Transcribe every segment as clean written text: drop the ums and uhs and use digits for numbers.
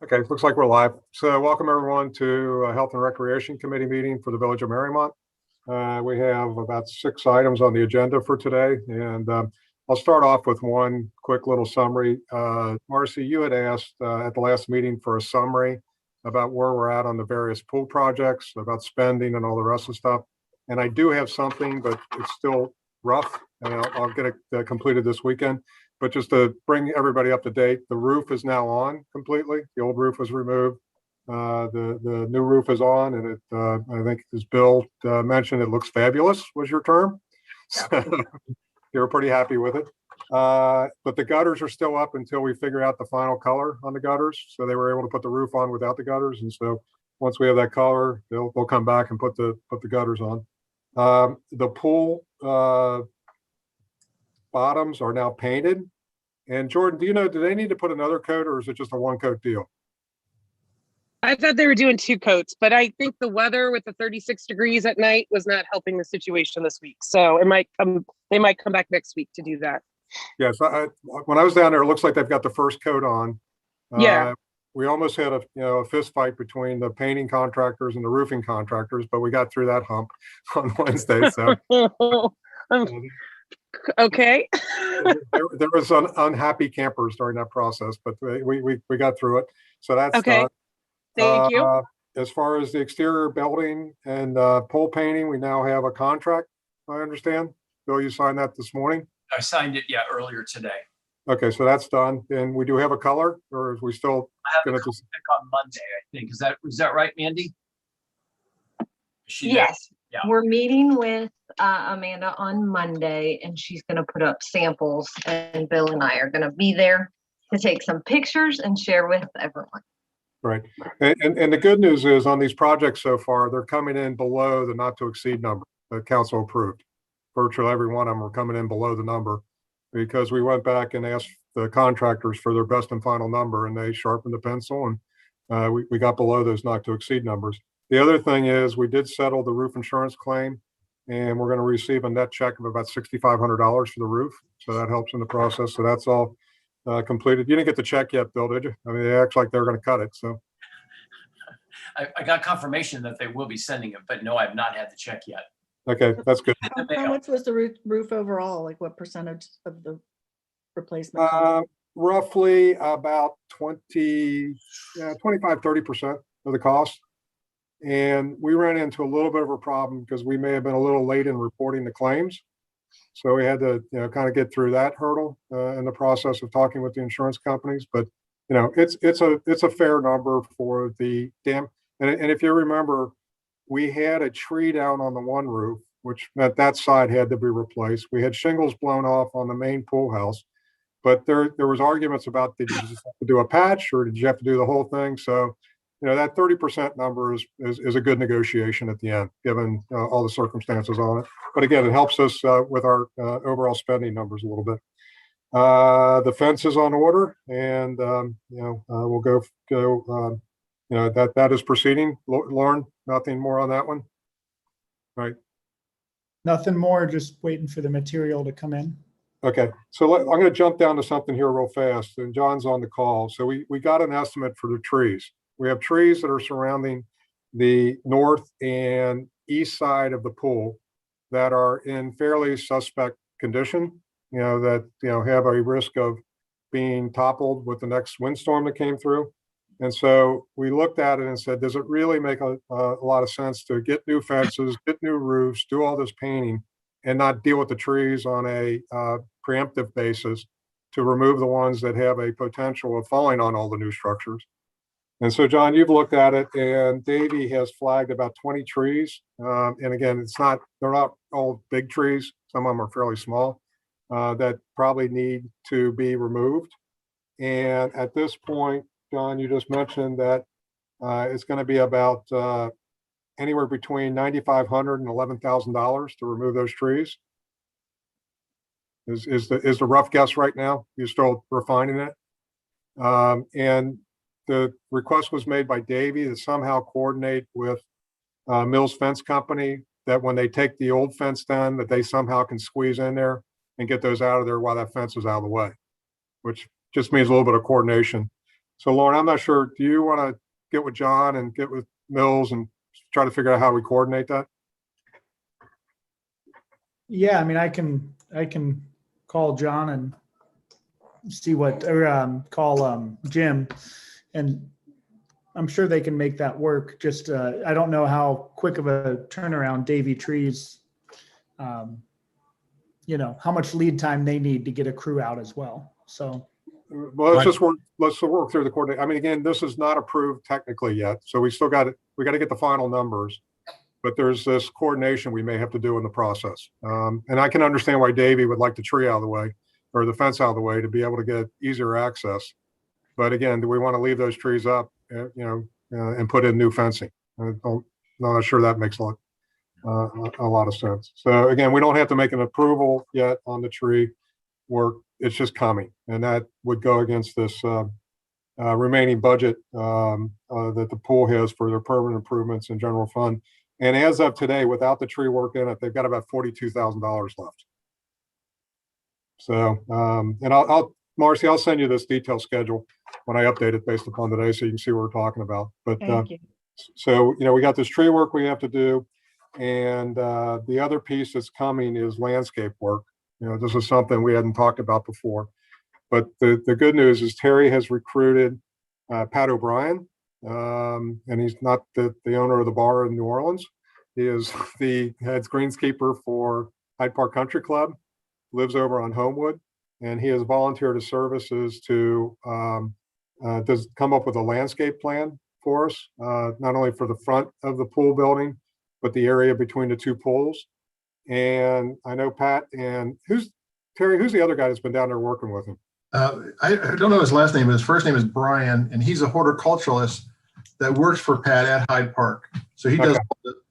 Okay, looks like we're live. So welcome everyone to Health and Recreation Committee meeting for the Village of Mariemont. We have about 6 items on the agenda for today, and I'll start off with one quick little summary. Marcy, you had asked at the last meeting for a summary about where we're at on the various pool projects, about spending and all the rest of the stuff. And I do have something, but it's still rough, and I'll get it completed this weekend. But just to bring everybody up to date, the roof is now on completely. The old roof was removed. The new roof is on, and it I think, as Bill mentioned, it looks fabulous, was your term. So they were pretty happy with it. But the gutters are still up until we figure out the final color on the gutters. So they were able to put the roof on without the gutters, and so once we have that color, they'll come back and put the gutters on. The pool bottoms are now painted. And Jordan, do you know, do they need to put another coat, or is it just a 1-coat deal? I thought they were doing 2 coats, but I think the weather with the 36 degrees at night was not helping the situation this week. So they might come back next week to do that. Yes, when I was down there, it looks like they've got the first coat on. Yeah. We almost had a fist fight between the painting contractors and the roofing contractors, but we got through that hump on Wednesday. So okay. there was unhappy campers during that process, but we got through it. So that's okay. done. Thank you. As far as the exterior building and pool painting, we now have a contract, I understand. Bill, you signed that this morning? I signed it, earlier today. Okay, so that's done. And we do have a color, or is we still going to just pick on Monday, I think. Is that right, Mandy? Yes. Yeah. We're meeting with Amanda on Monday, and she's going to put up samples, and Bill and I are going to be there to take some pictures and share with everyone. Right. And the good news is on these projects so far, they're coming in below the not to exceed number that council approved. Virtually every one of them are coming in below the number, because we went back and asked the contractors for their best and final number, and they sharpened the pencil, and we got below those not to exceed numbers. The other thing is we did settle the roof insurance claim, and we're going to receive a net check of about $6,500 for the roof. So that helps in the process. So that's all completed. You didn't get the check yet, Bill, did you? I mean, they act like they're going to cut it. So I got confirmation that they will be sending it, but no, I've not had the check yet. Okay, that's good. How much was the roof overall? Like, what percentage of the replacement? Roughly about 25, 30% of the cost. And we ran into a little bit of a problem because we may have been a little late in reporting the claims. So we had to, kind of get through that hurdle in the process of talking with the insurance companies. But, it's a fair number for the dam. And if you remember, we had a tree down on the one roof, which meant that side had to be replaced. We had shingles blown off on the main pool house, but there was arguments about, did you just have to do a patch, or did you have to do the whole thing? So, that 30% number is a good negotiation at the end, given all the circumstances on it. But again, it helps us with our overall spending numbers a little bit. The fence is on order, and we'll go. That is proceeding. Lauren, nothing more on that one? Right. Nothing more, just waiting for the material to come in. Okay, so I'm going to jump down to something here real fast, and John's on the call. So we got an estimate for the trees. We have trees that are surrounding the north and east side of the pool that are in fairly suspect condition, that have a risk of being toppled with the next windstorm that came through. And so we looked at it and said, does it really make a lot of sense to get new fences, get new roofs, do all this painting, and not deal with the trees on a preemptive basis to remove the ones that have a potential of falling on all the new structures? And so, John, you've looked at it, and Davey has flagged about 20 trees. And again, they're not all big trees. Some of them are fairly small that probably need to be removed. And at this point, John, you just mentioned that it's going to be about anywhere between $9,500 and $11,000 to remove those trees. Is the rough guess right now? You're still refining it? And the request was made by Davey to somehow coordinate with Mills Fence Company, that when they take the old fence down, that they somehow can squeeze in there and get those out of there while that fence is out of the way, which just means a little bit of coordination. So Lauren, I'm not sure, do you want to get with John and get with Mills and try to figure out how we coordinate that? Yeah, I mean, I can call John and see what, or call Jim, and I'm sure they can make that work. Just I don't know how quick of a turnaround Davy Trees, you know, how much lead time they need to get a crew out as well. So Well, let's work through the coordinate. I mean, again, this is not approved technically yet, so we still got we got to get the final numbers. But there's this coordination we may have to do in the process. And I can understand why Davey would like the tree out of the way or the fence out of the way to be able to get easier access. But again, do we want to leave those trees up, and put in new fencing? I'm not sure that makes a lot of sense. So again, we don't have to make an approval yet on the tree work. It's just coming, and that would go against this remaining budget that the pool has for their permanent improvements in general fund. And as of today, without the tree work in it, they've got about $42,000 left. So, and Marcy, I'll send you this detailed schedule when I update it based upon today, so you can see what we're talking about. But Thank you. so, we got this tree work we have to do, and the other piece that's coming is landscape work. This is something we hadn't talked about before. But the good news is Terry has recruited Pat O'Brien. And he's not the owner of the bar in New Orleans. He is the head greenskeeper for Hyde Park Country Club, lives over on Homewood, and he has volunteered his services to come up with a landscape plan for us, not only for the front of the pool building, but the area between the two pools. And I know Pat, and Terry, who's the other guy that's been down there working with him? I don't know his last name, but his first name is Brian, and he's a horticulturalist that works for Pat at Hyde Park. So he does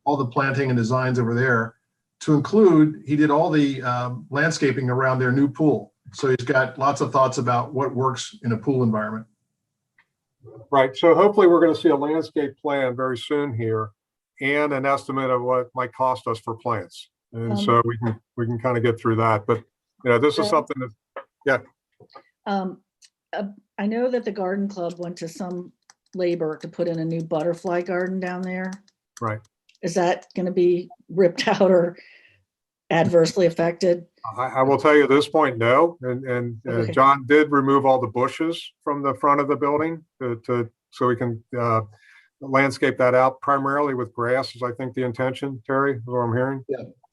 all the planting and designs over there. To include, he did all the landscaping around their new pool. So he's got lots of thoughts about what works in a pool environment. Right. So hopefully we're going to see a landscape plan very soon here, and an estimate of what it might cost us for plants. And so we can kind of get through that. But this is something that, I know that the garden club went to some labor to put in a new butterfly garden down there. right. Is that going to be ripped out or adversely affected? I will tell you at this point, no. And Okay. John did remove all the bushes from the front of the building so we can landscape that out primarily with grass is, I think, the intention, Terry, is what I'm hearing.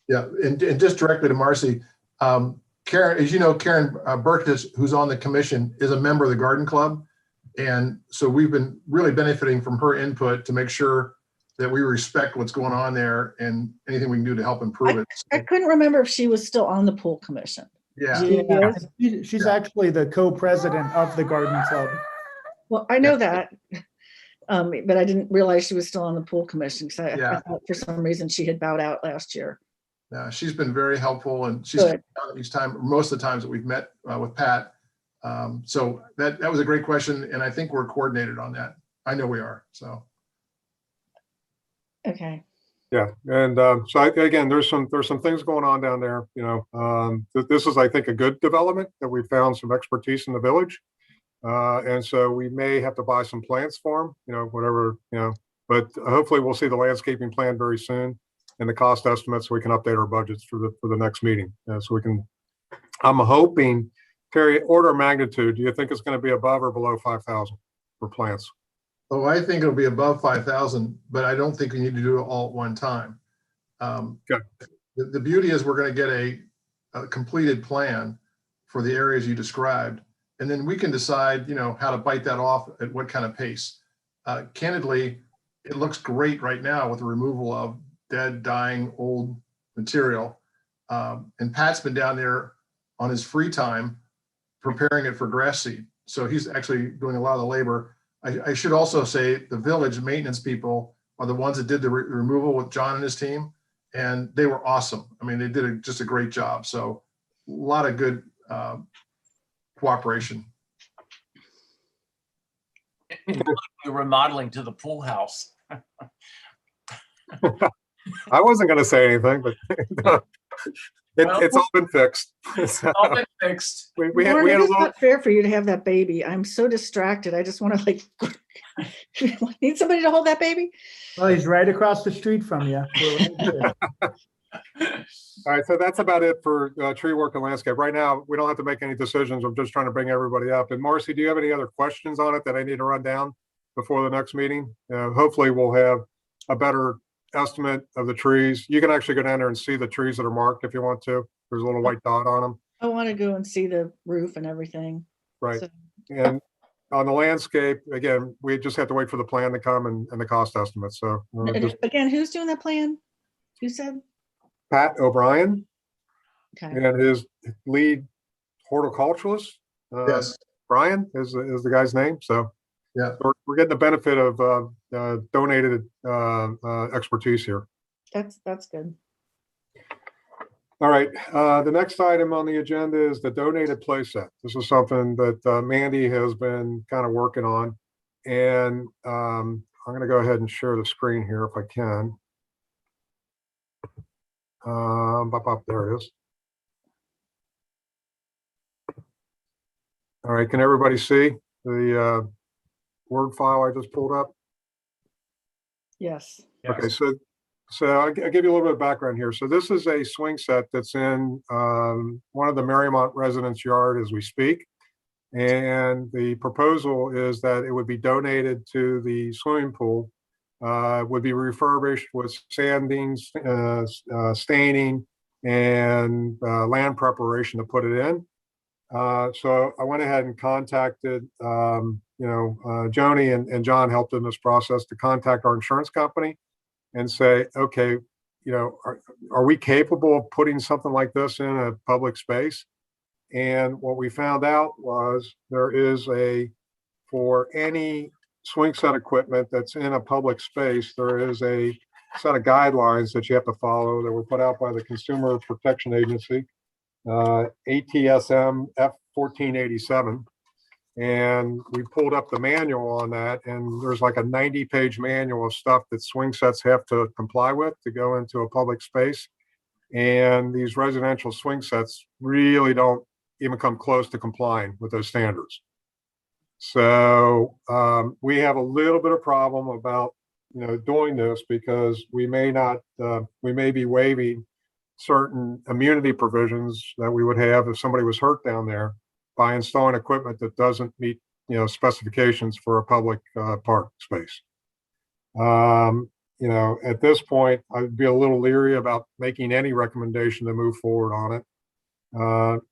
Yeah, and just directly to Marcy, Karen, as you know, Karen Burkis, who's on the commission, is a member of the garden club. And so we've been really benefiting from her input to make sure that we respect what's going on there and anything we can do to help improve it. I couldn't remember if she was still on the pool commission. Yeah. She yeah, is? she's actually the co-president of the garden club. Well, I know that, but I didn't realize she was still on the pool commission because I thought for some reason she had bowed out last year. She's been very helpful, and she's Good. each time, most of the times that we've met with Pat. So that was a great question, and I think we're coordinated on that. I know we are. So. Okay. Yeah, and so again, there's some things going on down there. This is, I think, a good development that we found some expertise in the village, and so we may have to buy some plants for them. Whatever. But hopefully we'll see the landscaping plan very soon and the cost estimates, so we can update our budgets for the next meeting. So we can. I'm hoping, Terry, order of magnitude. Do you think it's going to be above or below 5,000 for plants? Oh, I think it'll be above 5,000, but I don't think we need to do it all at one time. Good. The beauty is we're going to get a completed plan for the areas you described, and then we can decide, how to bite that off at what kind of pace. Candidly, it looks great right now with the removal of dead, dying, old material. And Pat's been down there on his free time preparing it for grass seed. So he's actually doing a lot of the labor. I should also say the village maintenance people are the ones that did the removal with John and his team, and they were awesome. I mean, they did just a great job. So a lot of good cooperation. The remodeling to the pool house. I wasn't going to say anything, but it's all been fixed. All been fixed. we had Lauren, a it is little, not fair for you to have that baby. I'm so distracted. I just want to like, need somebody to hold that baby? Well, he's right across the street from you. We're right here. all right, so that's about it for tree work and landscape. Right now, we don't have to make any decisions. I'm just trying to bring everybody up. And Marcy, do you have any other questions on it that I need to run down before the next meeting? Hopefully we'll have a better estimate of the trees. You can actually go down there and see the trees that are marked if you want to. There's a little white dot on them. I want to go and see the roof and everything. Right. So, And on the landscape, again, we just have to wait for the plan to come and the cost estimate. So just again, who's doing that plan? You said? Pat O'Brien Okay. and his lead horticulturalist. Yes, Brian is the guy's name. So yeah. we're getting the benefit of donated expertise here. That's good. All right. The next item on the agenda is the donated playset. This is something that Mandy has been kind of working on. And I'm going to go ahead and share the screen here if I can. There it is. All right. Can everybody see the Word file I just pulled up? Yes. Okay, so I'll give you a little bit of background here. So this is a swing set that's in one of the Mariemont residents' yard as we speak. And the proposal is that it would be donated to the swimming pool, would be refurbished with sanding, staining, and land preparation to put it in. So I went ahead and contacted, Joni and John helped in this process to contact our insurance company and say, okay, are we capable of putting something like this in a public space? And what we found out was there is for any swing set equipment that's in a public space, there is a set of guidelines that you have to follow that were put out by the Consumer Protection Agency, ATSM F1487. And we pulled up the manual on that, and there's like a 90-page manual of stuff that swing sets have to comply with to go into a public space. And these residential swing sets really don't even come close to complying with those standards. So we have a little bit of problem about doing this because we may be waiving certain immunity provisions that we would have if somebody was hurt down there by installing equipment that doesn't meet specifications for a public park space. At this point, I'd be a little leery about making any recommendation to move forward on it.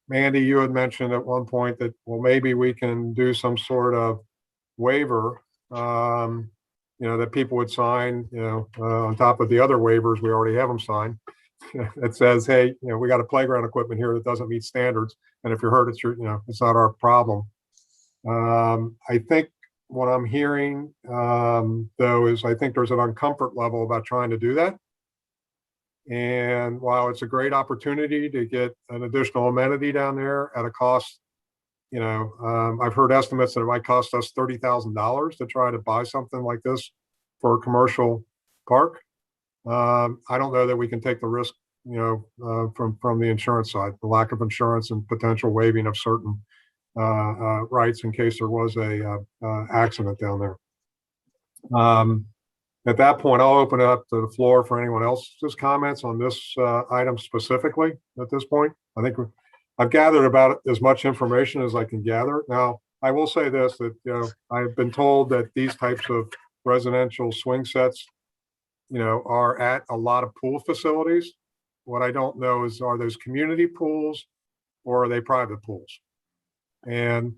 Mandy, you had mentioned at one point that, well, maybe we can do some sort of waiver, that people would sign, on top of the other waivers, we already have them signed. It says, hey, we got a playground equipment here that doesn't meet standards. And if you're hurt, it's it's not our problem. I think what I'm hearing, though, is I think there's an uncomfort level about trying to do that. And while it's a great opportunity to get an additional amenity down there at a cost, I've heard estimates that it might cost us $30,000 to try to buy something like this for a commercial park. I don't know that we can take the risk, from the insurance side, the lack of insurance and potential waiving of certain rights in case there was a accident down there. At that point, I'll open it up to the floor for anyone else's comments on this item specifically at this point. I think I've gathered about as much information as I can gather. Now, I will say this, that I've been told that these types of residential swing sets, are at a lot of pool facilities. What I don't know is, are those community pools or are they private pools? And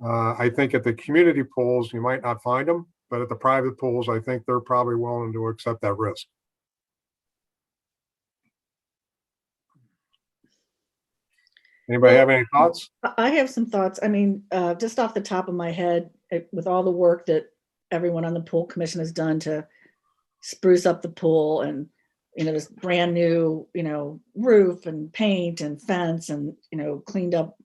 I think at the community pools, you might not find them, but at the private pools, I think they're probably willing to accept that risk. Anybody have any thoughts? I have some thoughts. I mean, just off the top of my head, with all the work that everyone on the pool commission has done to spruce up the pool and, this brand new, roof and paint and fence and, cleaned up,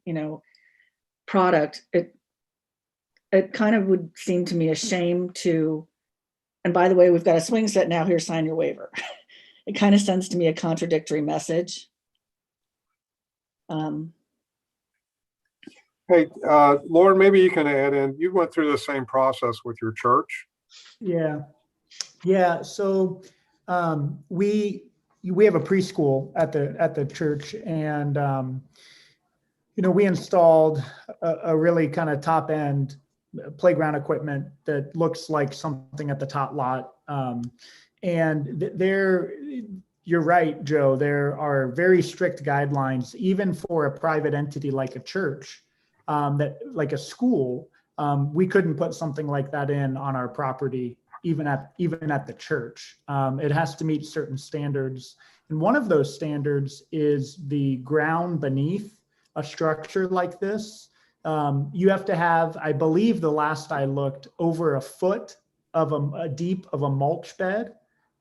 product, it kind of would seem to me a shame to, and by the way, we've got a swing set now, here, sign your waiver. It kind of sends to me a contradictory message. Hey, Lauren, maybe you can add in, you went through the same process with your church. Yeah. Yeah. So we have a preschool at the church, and we installed a really kind of top end playground equipment that looks like something at the top lot. And there, you're right, Joe, there are very strict guidelines, even for a private entity like a church, that like a school, we couldn't put something like that in on our property, even at the church. It has to meet certain standards. And one of those standards is the ground beneath a structure like this. You have to have, I believe the last I looked, over a foot of a deep of a mulch bed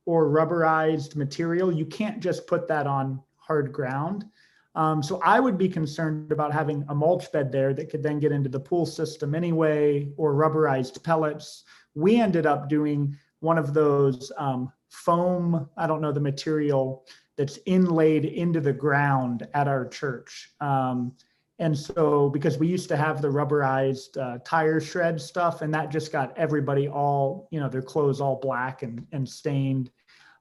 or rubberized material. You can't just put that on hard ground. So I would be concerned about having a mulch bed there that could then get into the pool system anyway, or rubberized pellets. We ended up doing one of those foam, I don't know the material, that's inlaid into the ground at our church. And so, because we used to have the rubberized tire shred stuff, and that just got everybody all, their clothes all black and stained.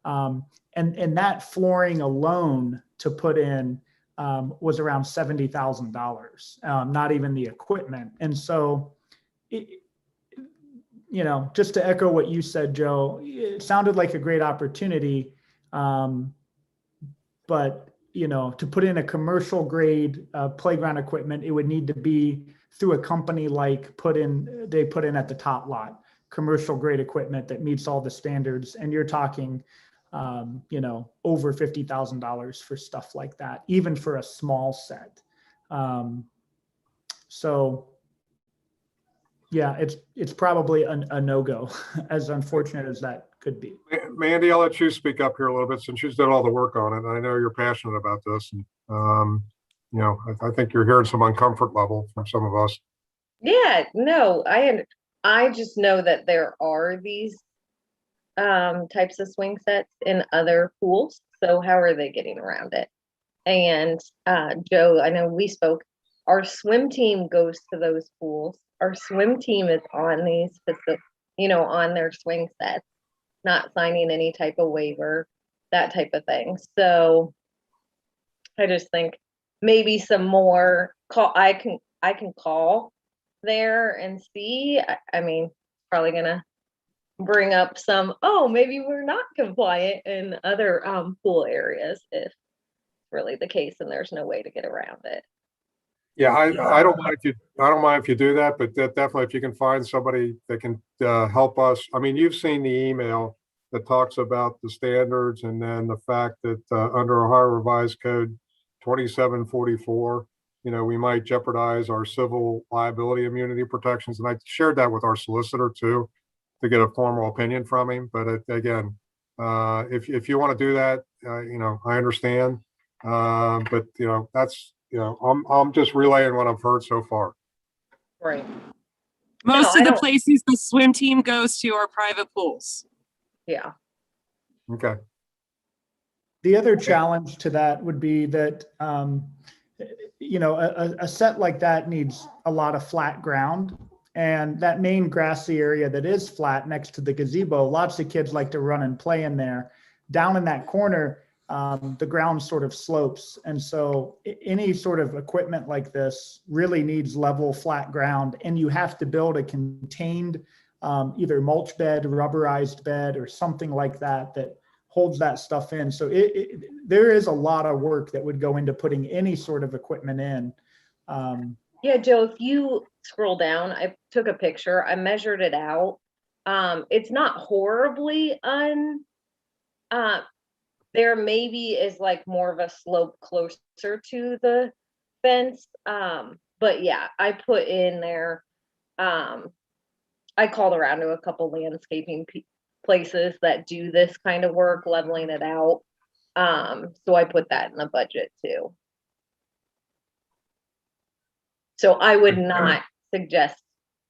And that flooring alone to put in was around $70,000, not even the equipment. And so, just to echo what you said, Joe, it sounded like a great opportunity. But to put in a commercial grade playground equipment, it would need to be through a company like they put in at the top lot, commercial grade equipment that meets all the standards. And you're talking, over $50,000 for stuff like that, even for a small set. So yeah, it's probably a no-go, as unfortunate as that could be. Mandy, I'll let you speak up here a little bit since you've done all the work on it. I know you're passionate about this. And, I think you're hearing some uncomfort level from some of us. Yeah, no, I just know that there are these types of swing sets in other pools. So how are they getting around it? And Joe, I know we spoke, our swim team goes to those pools. Our swim team is on these, on their swing sets, not signing any type of waiver, that type of thing. So I just think maybe some more I can call there and see. I mean, probably gonna bring up some, maybe we're not compliant in other pool areas if really the case and there's no way to get around it. Yeah, I don't mind if you do that, but definitely if you can find somebody that can help us. I mean, you've seen the email that talks about the standards, and then the fact that under Ohio Revised Code 2744, we might jeopardize our civil liability immunity protections. And I shared that with our solicitor too, to get a formal opinion from him. But again, if you want to do that, I understand. But that's, I'm just relaying what I've heard so far. Right. Most of the places the swim team goes to are private pools. Yeah. Okay. The other challenge to that would be that, a set like that needs a lot of flat ground, and that main grassy area that is flat next to the gazebo, lots of kids like to run and play in there. Down in that corner, the ground sort of slopes. And so any sort of equipment like this really needs level, flat ground, and you have to build a contained either mulch bed, rubberized bed, or something like that holds that stuff in. So there is a lot of work that would go into putting any sort of equipment in. Yeah, Joe, if you scroll down, I took a picture, I measured it out. It's not horribly there maybe is like more of a slope closer to the fence. But yeah, I put in there, I called around to a couple landscaping places that do this kind of work, leveling it out. So I put that in the budget too. So I would not suggest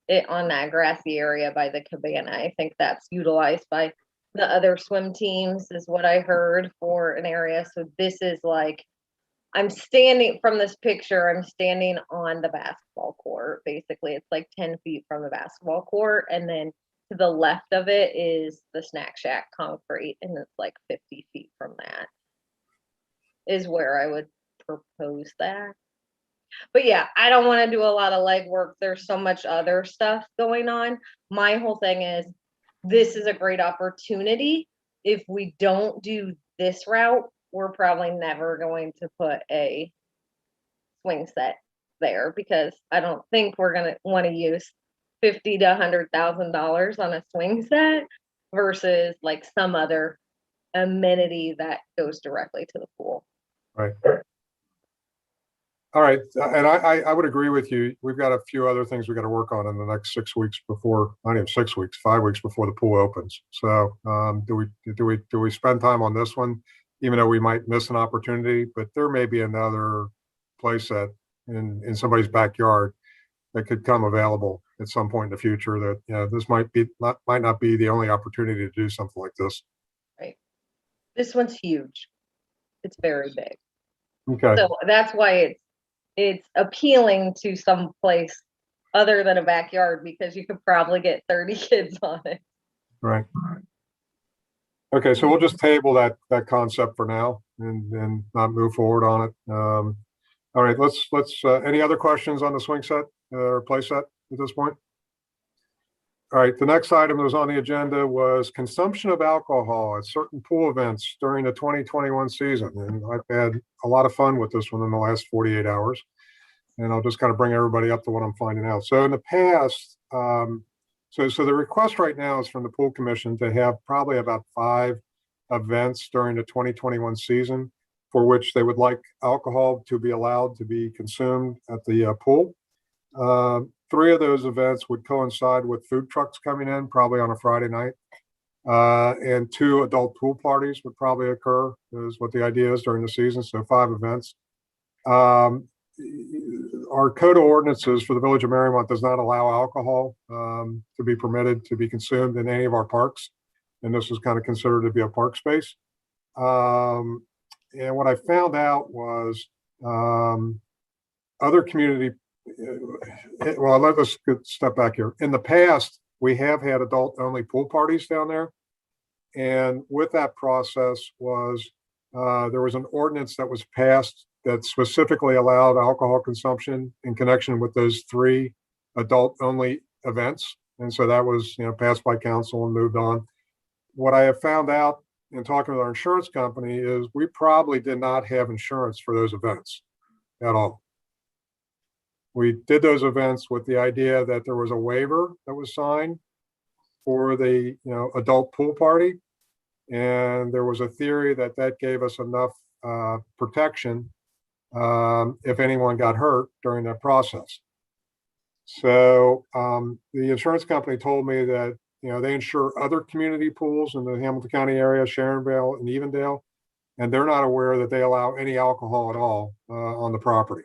it on that grassy area by the cabana. I think that's utilized by the other swim teams is what I heard for an area. So this is like I'm standing from this picture, I'm standing on the basketball court. Basically, it's like 10 feet from the basketball court. And then to the left of it is the snack shack concrete. And it's like 50 feet from that is where I would propose that. But yeah, I don't want to do a lot of legwork. There's so much other stuff going on. My whole thing is this is a great opportunity. If we don't do this route, we're probably never going to put a swing set there because I don't think we're going to want to use $50,000 to $100,000 on a swing set versus like some other amenity that goes directly to the pool. Right. All right, and I would agree with you. We've got a few other things we got to work on in the next 6 weeks before, not even 6 weeks, 5 weeks before the pool opens. So do we spend time on this one, even though we might miss an opportunity? But there may be another playset in somebody's backyard that could come available at some point in the future. That this might not be the only opportunity to do something like this. Right. This one's huge. It's very big. Okay. So that's why it's appealing to some place other than a backyard because you could probably get 30 kids on it. Right. Okay, so we'll just table that concept for now and not move forward on it. All right, let's any other questions on the swing set or play set at this point? All right, the next item that was on the agenda was consumption of alcohol at certain pool events during the 2021 season. And I've had a lot of fun with this one in the last 48 hours. And I'll just kind of bring everybody up to what I'm finding out. So in the past, so the request right now is from the pool commission to have probably about 5 events during the 2021 season for which they would like alcohol to be allowed to be consumed at the pool. 3 of those events would coincide with food trucks coming in, probably on a Friday night. And 2 adult pool parties would probably occur, is what the idea is during the season. So 5 events. Our code of ordinances for the Village of Mariemont does not allow alcohol to be permitted to be consumed in any of our parks. And this is kind of considered to be a park space. And what I found out was other community, well, let us step back here. In the past, we have had adult-only pool parties down there. And with that process was there was an ordinance that was passed that specifically allowed alcohol consumption in connection with those 3 adult-only events. And so that was passed by council and moved on. What I have found out in talking with our insurance company is we probably did not have insurance for those events at all. We did those events with the idea that there was a waiver that was signed for the adult pool party. And there was a theory that that gave us enough protection if anyone got hurt during that process. So the insurance company told me that they insure other community pools in the Hamilton County area, Sharonville and Evendale, and they're not aware that they allow any alcohol at all on the property.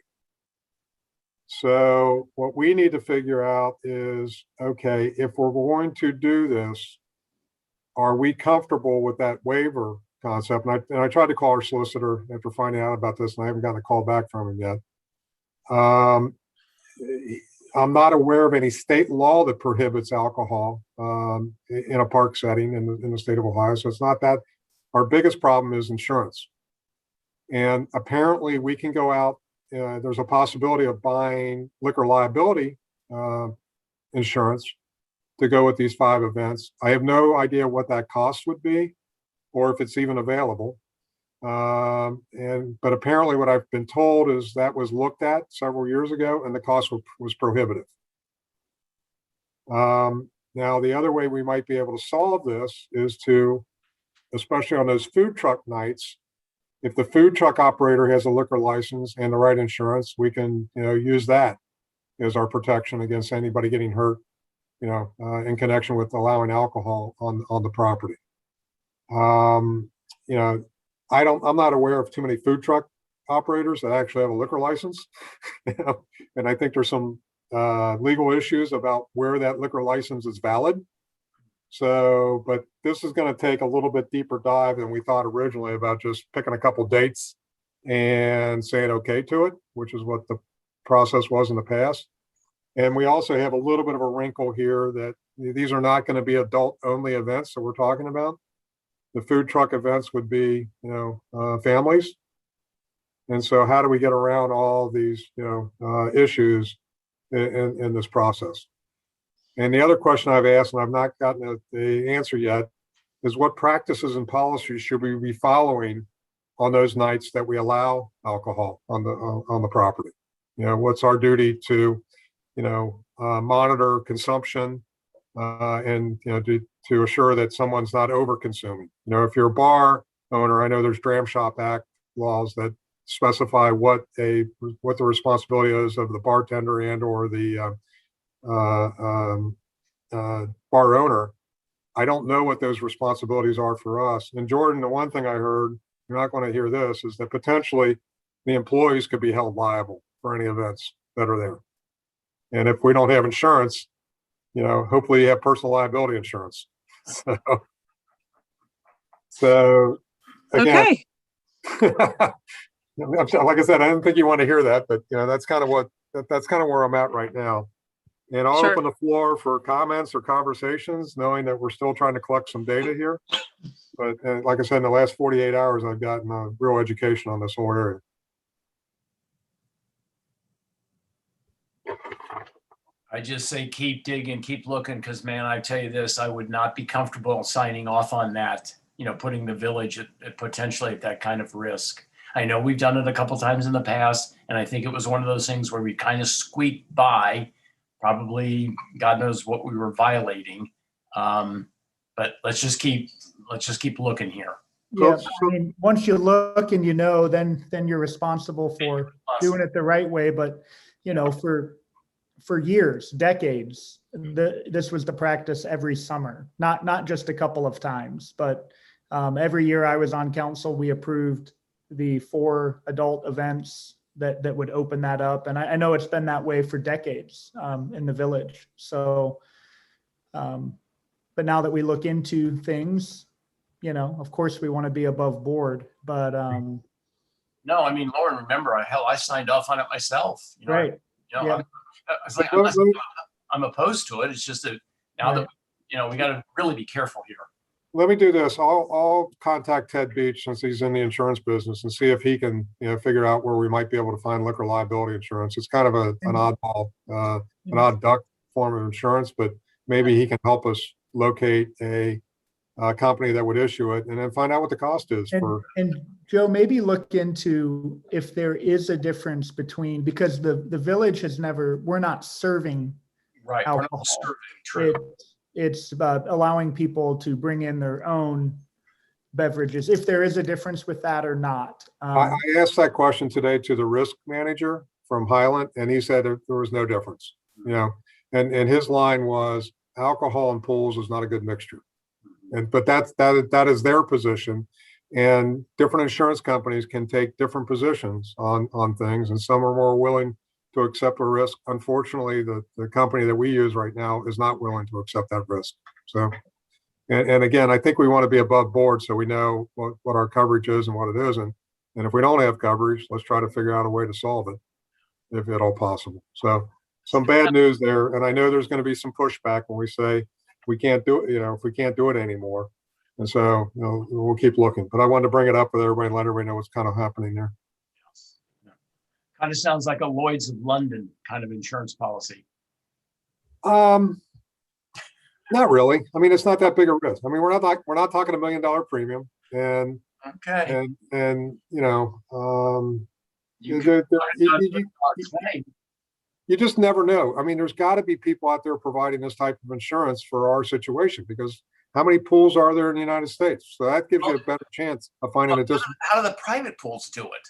So what we need to figure out is, okay, if we're going to do this, are we comfortable with that waiver concept? And I tried to call our solicitor after finding out about this, and I haven't gotten a call back from him yet. I'm not aware of any state law that prohibits alcohol in a park setting in the state of Ohio. So it's not that. Our biggest problem is insurance. And apparently we can go out, there's a possibility of buying liquor liability insurance to go with these 5 events. I have no idea what that cost would be or if it's even available. But apparently what I've been told is that was looked at several years ago and the cost was prohibitive. Now, the other way we might be able to solve this is to, especially on those food truck nights, if the food truck operator has a liquor license and the right insurance, we can use that as our protection against anybody getting hurt in connection with allowing alcohol on the property. I'm not aware of too many food truck operators that actually have a liquor license. And I think there's some legal issues about where that liquor license is valid. So, but this is going to take a little bit deeper dive than we thought originally about just picking a couple dates and saying okay to it, which is what the process was in the past. And we also have a little bit of a wrinkle here that these are not going to be adult-only events that we're talking about. The food truck events would be, families. And so how do we get around all these, issues in this process? And the other question I've asked, and I've not gotten the answer yet, is what practices and policies should we be following on those nights that we allow alcohol on the property? What's our duty to, monitor consumption and to assure that someone's not over consuming. If you're a bar owner, I know there's Dram Shop Act laws that specify what the responsibility is of the bartender and or the bar owner. I don't know what those responsibilities are for us. And Jordan, the one thing I heard, you're not going to hear this, is that potentially the employees could be held liable for any events that are there. And if we don't have insurance, hopefully you have personal liability insurance. So again, Okay. like I said, I didn't think you want to hear that, but that's kind of where I'm at right now. And I'll Sure. open the floor for comments or conversations, knowing that we're still trying to collect some data here. But like I said, in the last 48 hours, I've gotten a real education on this whole area. I just say keep digging, keep looking, because man, I tell you this, I would not be comfortable signing off on that, putting the village at potentially at that kind of risk. I know we've done it a couple times in the past, and I think it was one of those things where we kind of squeaked by, probably God knows what we were violating. But let's just keep looking here. Yeah, I mean, once you look and then you're responsible for doing it the right way. But, for years, decades, this was the practice every summer, not just a couple of times, but every year I was on council, we approved the 4 adult events that would open that up. And I know it's been that way for decades in the village. So, but now that we look into things, of course we want to be above board, but No, I mean, Lauren, remember, I signed off on it myself. right. Yeah. I'm opposed to it. It's just that now that, we got to really be careful here. Let me do this. I'll contact Ted Beach, since he's in the insurance business, and see if he can, figure out where we might be able to find liquor liability insurance. It's kind of an oddball, an odd duck form of insurance, but maybe he can help us locate a company that would issue it, and then find out what the cost is for. And Joe, maybe look into if there is a difference between, because the village we're not serving Right. alcohol. We're not serving, true. It's about allowing people to bring in their own beverages, if there is a difference with that or not. I asked that question today to the risk manager from Highland, and he said there was no difference. And his line was, alcohol and pools is not a good mixture. But that is their position, and different insurance companies can take different positions on things, and some are more willing to accept a risk. Unfortunately, the company that we use right now is not willing to accept that risk. So, and again, I think we want to be above board so we know what our coverage is and what it isn't. And if we don't have coverage, let's try to figure out a way to solve it, if at all possible. So some bad news there, and I know there's going to be some pushback when we say we can't do it, if we can't do it anymore. And so, we'll keep looking. But I wanted to bring it up with everybody and let everybody know what's kind of happening there. Kind of sounds like a Lloyd's of London kind of insurance policy. Not really. I mean, it's not that big a risk. I mean, we're not talking $1 million premium, and Okay. You just never know. I mean, there's got to be people out there providing this type of insurance for our situation, because how many pools are there in the United States? So that gives you a better chance of finding a different. How do the private pools do it?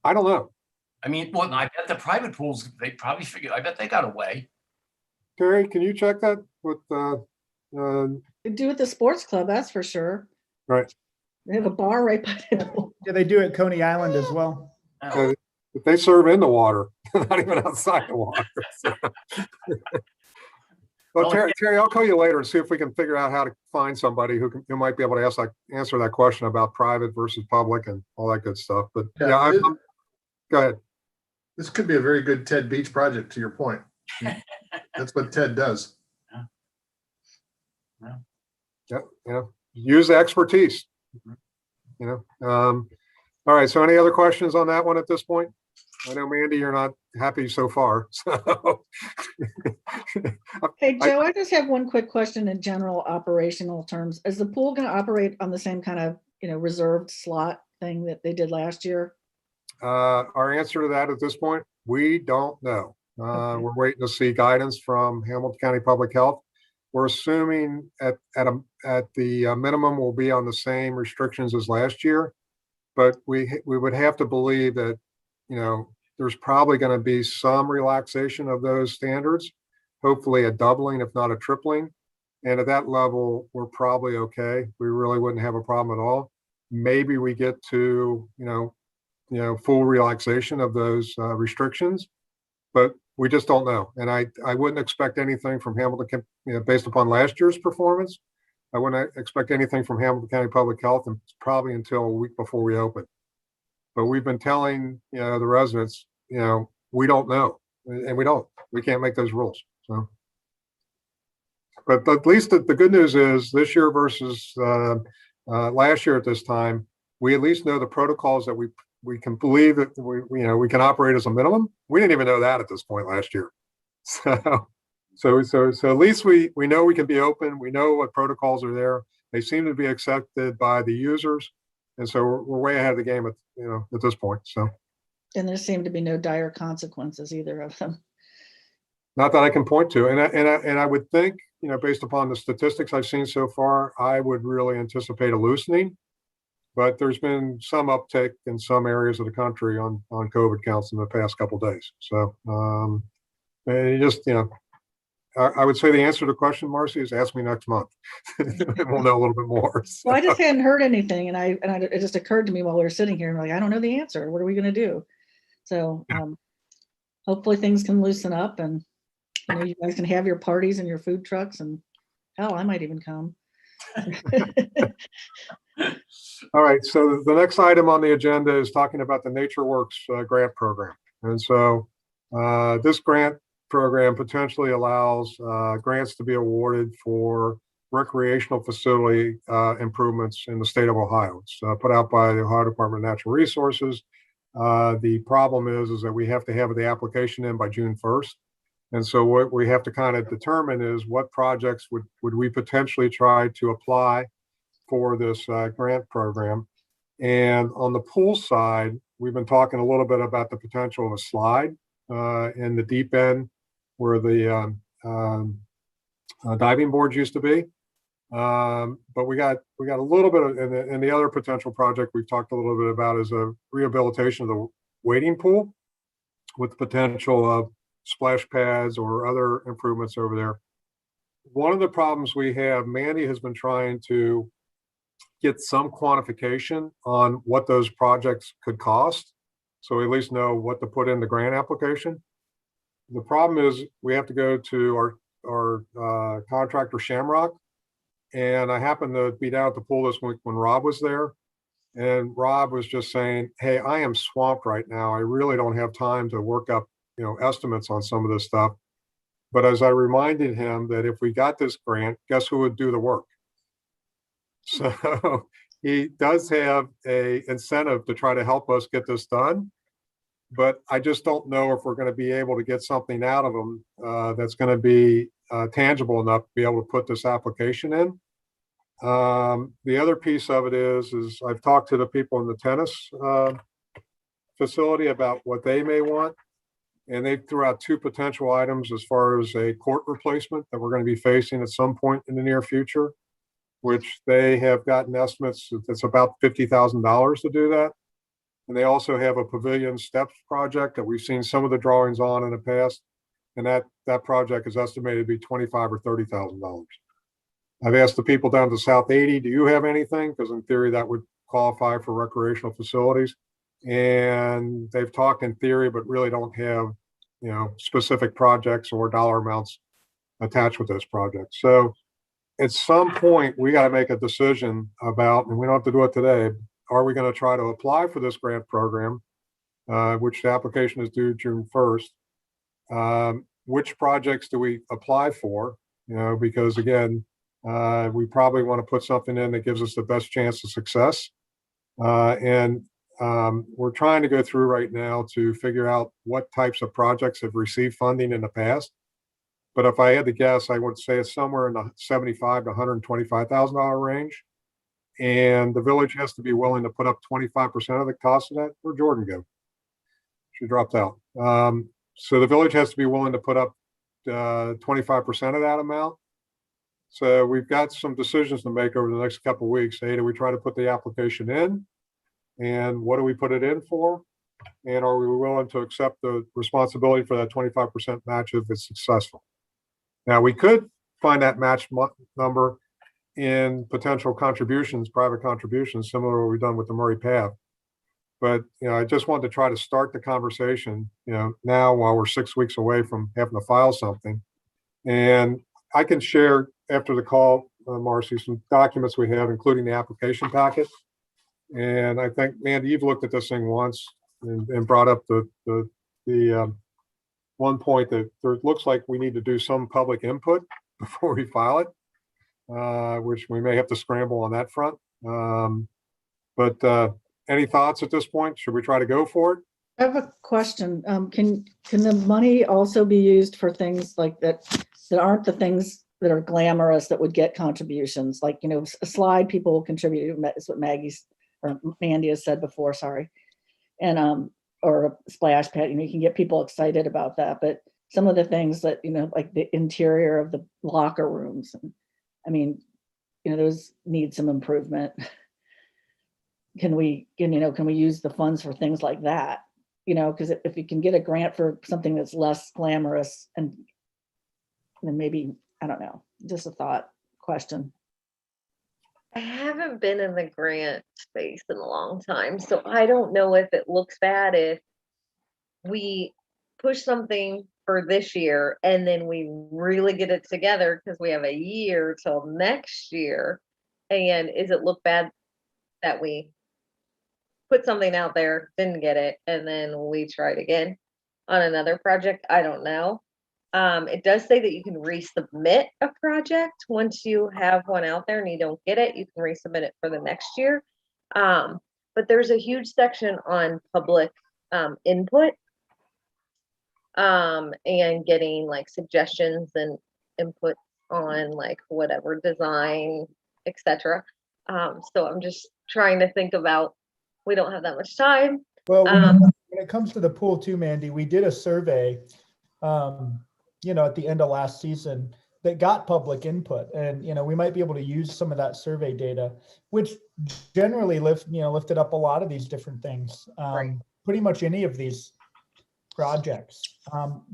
I don't know. I mean, well, I bet the private pools, they probably figured, I bet they got a way. Terry, can you check that with, They do at the sports club, that's for sure. right. They have a bar right by the pool. Yeah, they do at Coney Island as well. If they serve in the water, not even outside the water. So. Well, Terry, I'll call you later and see if we can figure out how to find somebody who might be able to answer that question about private versus public and all that good stuff. But yeah, go ahead. This could be a very good Ted Beach project, to your point. That's what Ted does. Yeah, use the expertise. All right. So any other questions on that one at this point? I know, Mandy, you're not happy so far. So. Hey, Joe, I just have one quick question in general operational terms. Is the pool going to operate on the same kind of, reserved slot thing that they did last year? Our answer to that at this point, we don't know. Okay. We're waiting to see guidance from Hamilton County Public Health. We're assuming at the minimum we'll be on the same restrictions as last year, but we would have to believe that, there's probably going to be some relaxation of those standards, hopefully a doubling, if not a tripling. And at that level, we're probably okay. We really wouldn't have a problem at all. Maybe we get to, full relaxation of those restrictions, but we just don't know. And I wouldn't expect anything from Hamilton, based upon last year's performance. I wouldn't expect anything from Hamilton County Public Health, and probably until a week before we open. But we've been telling, the residents, we don't know, and we can't make those rules. So, but at least the good news is this year versus last year at this time, we at least know the protocols that we can believe that we can operate as a minimum. We didn't even know that at this point last year. So at least we know we can be open. We know what protocols are there. They seem to be accepted by the users. And so we're way ahead of the game at this point. So, and there seem to be no dire consequences, either of them. Not that I can point to. And I would think, based upon the statistics I've seen so far, I would really anticipate a loosening. But there's been some uptick in some areas of the country on COVID counts in the past couple of days. So, and I would say the answer to the question, Marcy, is ask me next month. And we'll know a little bit more. So. Well, I just hadn't heard anything, and it just occurred to me while we were sitting here, and I don't know the answer. What are we going to do? So hopefully things can loosen up, and you guys can have your parties and your food trucks, and hell, I might even come. All right. So the next item on the agenda is talking about the NatureWorks grant program, and so this grant program potentially allows grants to be awarded for recreational facility improvements in the state of Ohio. It's put out by the Ohio Department of Natural Resources. The problem is that we have to have the application in by June 1st. And so what we have to kind of determine is what projects would we potentially try to apply for this grant program. And on the pool side, we've been talking a little bit about the potential of a slide in the deep end where the diving boards used to be. But we got a little bit of, and the other potential project we've talked a little bit about is a rehabilitation of the wading pool with the potential of splash pads or other improvements over there. One of the problems we have, Mandy has been trying to get some quantification on what those projects could cost, so we at least know what to put in the grant application. The problem is we have to go to our contractor Shamrock, and I happened to be down at the pool this week when Rob was there, and Rob was just saying, "Hey, I am swamped right now. I really don't have time to work up, estimates on some of this stuff." But as I reminded him that if we got this grant, guess who would do the work? So he does have a incentive to try to help us get this done. But I just don't know if we're going to be able to get something out of them that's going to be tangible enough to be able to put this application in. The other piece of it is I've talked to the people in the tennis facility about what they may want, and they threw out two potential items as far as a court replacement that we're going to be facing at some point in the near future, which they have gotten estimates that's about $50,000 to do that. And they also have a pavilion steps project that we've seen some of the drawings on in the past. And that project is estimated to be $25,000 or $30,000. I've asked the people down to South 80, do you have anything? Because in theory, that would qualify for recreational facilities. And they've talked in theory, but really don't have, specific projects or dollar amounts attached with those projects. So at some point, we got to make a decision about, and we don't have to do it today, are we going to try to apply for this grant program, which the application is due June 1st? Which projects do we apply for? Because again, we probably want to put something in that gives us the best chance of success. And we're trying to go through right now to figure out what types of projects have received funding in the past. But if I had to guess, I would say it's somewhere in the $75,000 to $125,000 range. And the village has to be willing to put up 25% of the cost of that. Where'd Jordan go? She dropped out. So the village has to be willing to put up 25% of that amount. So we've got some decisions to make over the next couple of weeks. Hey, do we try to put the application in? And what do we put it in for? And are we willing to accept the responsibility for that 25% match if it's successful? Now, we could find that match number in potential contributions, private contributions, similar to what we've done with the Murray Path. But, I just wanted to try to start the conversation, now while we're 6 weeks away from having to file something. And I can share after the call, Marcy, some documents we have, including the application packet. And I think, Mandy, you've looked at this thing once and brought up the one point that there looks like we need to do some public input before we file it, which we may have to scramble on that front. But any thoughts at this point? Should we try to go for it? I have a question. Can the money also be used for things like that aren't the things that are glamorous that would get contributions? Like, a slide people will contribute. Is what Mandy has said before. Sorry, and or a splash pad. You can get people excited about that. But some of the things that like the interior of the locker rooms, and those need some improvement. Can we use the funds for things like that? Because if you can get a grant for something that's less glamorous, and then maybe, I don't know, just a thought question. I haven't been in the grant space in a long time, so I don't know if it looks bad if we push something for this year and then we really get it together because we have a year till next year. And is it look bad that we put something out there, didn't get it, and then we tried again on another project? I don't know. It does say that you can resubmit a project once you have one out there and you don't get it, you can resubmit it for the next year. But there's a huge section on public input and getting like suggestions and input on like whatever design, etc. So I'm just trying to think about, we don't have that much time. Well, when it comes to the pool too, Mandy, we did a survey, at the end of last season that got public input, and we might be able to use some of that survey data, which generally lifted up a lot of these different things, Right. Pretty much any of these projects.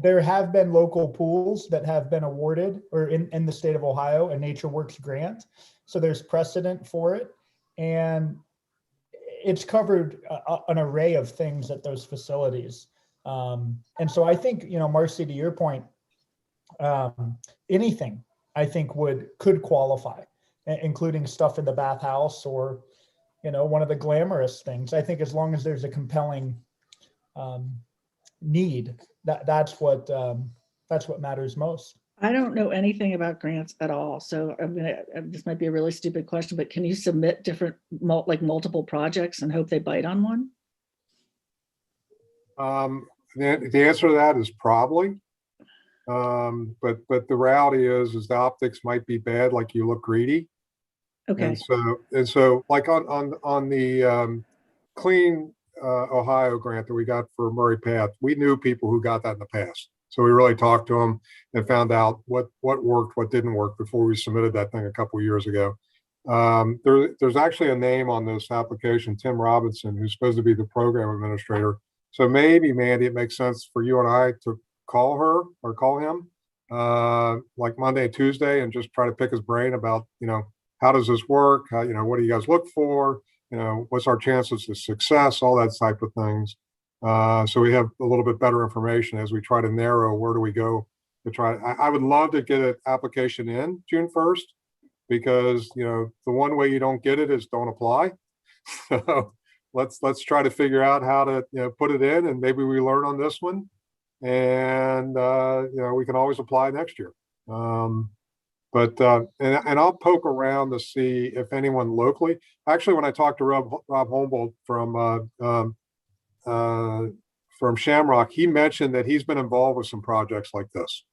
There have been local pools that have been awarded, or in the state of Ohio, a Nature Works grant. So there's precedent for it, and it's covered an array of things at those facilities. And so I think, Marcy, to your point, anything I think could qualify, including stuff in the bathhouse or, one of the glamorous things. I think as long as there's a compelling need, that's what matters most. I don't know anything about grants at all, so this might be a really stupid question, but can you submit different multiple projects and hope they bite on one? The answer to that is probably. But the reality is the optics might be bad, like you look greedy. Okay. And so like on the Clean Ohio grant that we got for Murray Path, we knew people who got that in the past. So we really talked to them and found out what worked, what didn't work before we submitted that thing a couple of years ago. There's actually a name on this application, Tim Robinson, who's supposed to be the program administrator. So maybe, Mandy, it makes sense for you and I to call her or call him like Monday and Tuesday and just try to pick his brain about, how does this work? How, what do you guys look for? What's our chances of success? All that type of things. So we have a little bit better information as we try to narrow where do we go to try. I would love to get an application in June 1st because, you know, the one way you don't get it is don't apply. So let's try to figure out how to, you know, put it in, and maybe we learn on this one, and you know, we can always apply next year. But I'll poke around to see if anyone locally. Actually, when I talked to Rob Humboldt from Shamrock, he mentioned that he's been involved with some projects like this.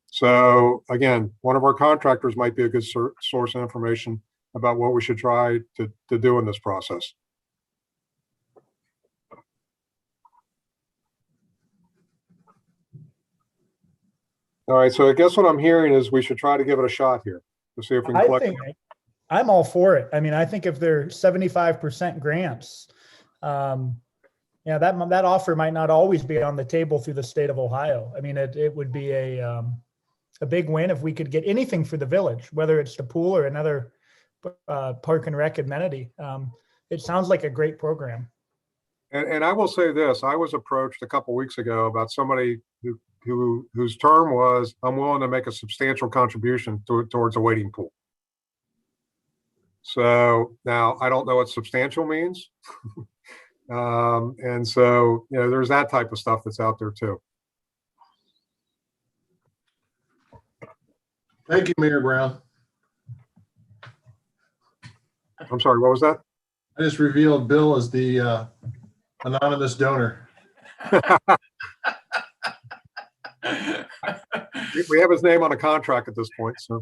So again, one of our contractors might be a good source of information about what we should try to do in this process. All right, so I guess what I'm hearing is we should try to give it a shot here to see if we can I collect. think I'm all for it. I mean, I think if they're 75% grants, yeah, that offer might not always be on the table through the state of Ohio. I mean, it would be a big win if we could get anything for the village, whether it's the pool or another park and rec amenity. It sounds like a great program. And I will say this, I was approached a couple weeks ago about somebody whose term was, I'm willing to make a substantial contribution towards a wading pool. So now I don't know what substantial means. And so, you know, there's that type of stuff that's out there too. Thank you, Mayor Brown. I'm sorry, what was that? I just revealed Bill as the anonymous donor. We have his name on a contract at this point, so.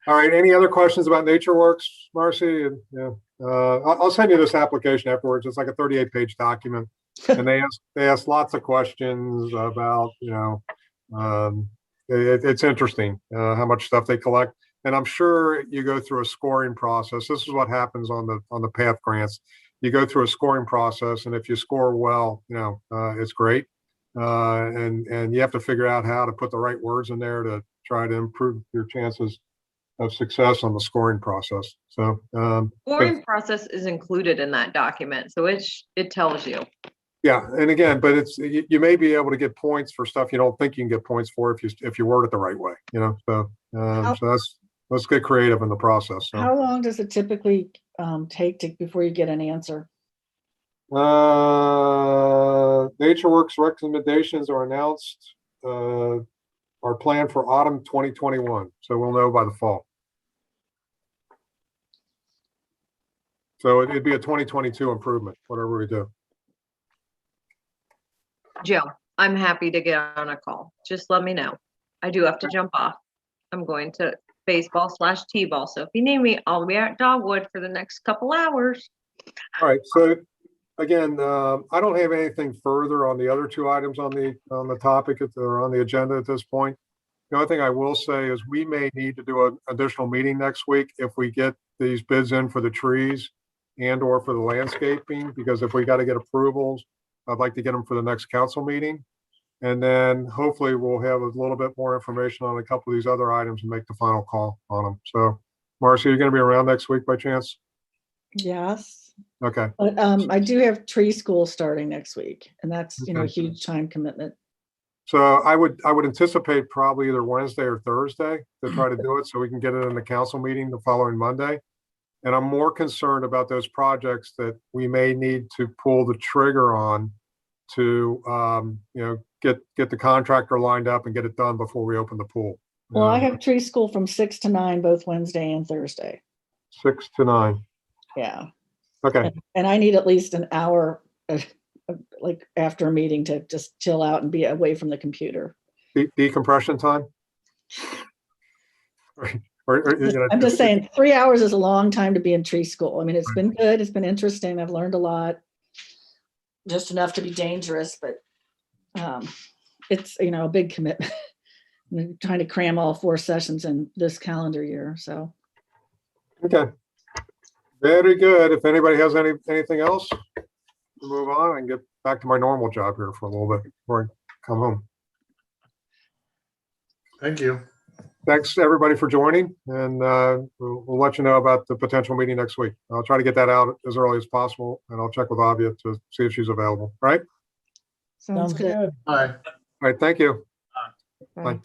All right, any other questions about NatureWorks, Marcy? And, yeah, I'll send you this application afterwards. It's like a 38-page document, and they ask lots of questions about, you know, it's interesting how much stuff they collect. And I'm sure you go through a scoring process. This is what happens on the PATH grants. You go through a scoring process, and if you score well, you know, it's great. And you have to figure out how to put the right words in there to try to improve your chances of success on the scoring process. So Scoring process is included in that document, so it tells you. yeah, and again, but it's you may be able to get points for stuff you don't think you can get points for if you word it the right way, you know. So so let's get creative in the process. So. How long does it typically take before you get an answer? NatureWorks recommendations are announced, are planned for autumn 2021. So we'll know by the fall. So it'd be a 2022 improvement, whatever we do. Joe, I'm happy to get on a call. Just let me know. I do have to jump off. I'm going to baseball/t-ball. So if you need me, I'll be at Dogwood for the next couple hours. All right. So again, I don't have anything further on the other two items on the topic or on the agenda at this point. The only thing I will say is we may need to do an additional meeting next week if we get these bids in for the trees and or for the landscaping, because if we got to get approvals, I'd like to get them for the next council meeting. And then hopefully we'll have a little bit more information on a couple of these other items and make the final call on them. So Marcy, you're going to be around next week by chance? Yes. Okay. But I do have tree school starting next week, and that's, you know, a huge time commitment. So I would anticipate probably either Wednesday or Thursday to try to do it so we can get it in the council meeting the following Monday. And I'm more concerned about those projects that we may need to pull the trigger on to, you know, get the contractor lined up and get it done before we open the pool. Well, I have tree school from 6 to 9, both Wednesday and Thursday. 6 to 9. Yeah. Okay. And I need at least an hour, like after a meeting, to just chill out and be away from the computer. Decompression time? I'm just saying 3 hours is a long time to be in tree school. I mean, it's been good. It's been interesting. I've learned a lot, just enough to be dangerous, but it's, you know, a big commitment. I'm trying to cram all 4 sessions in this calendar year. So. Okay. Very good. If anybody has anything else, we'll move on and get back to my normal job here for a little bit before I come home. Thank you. Thanks everybody for joining, and we'll let you know about the potential meeting next week. I'll try to get that out as early as possible, and I'll check with Avia to see if she's available. All right? Sounds good. Bye. right, thank you. Bye.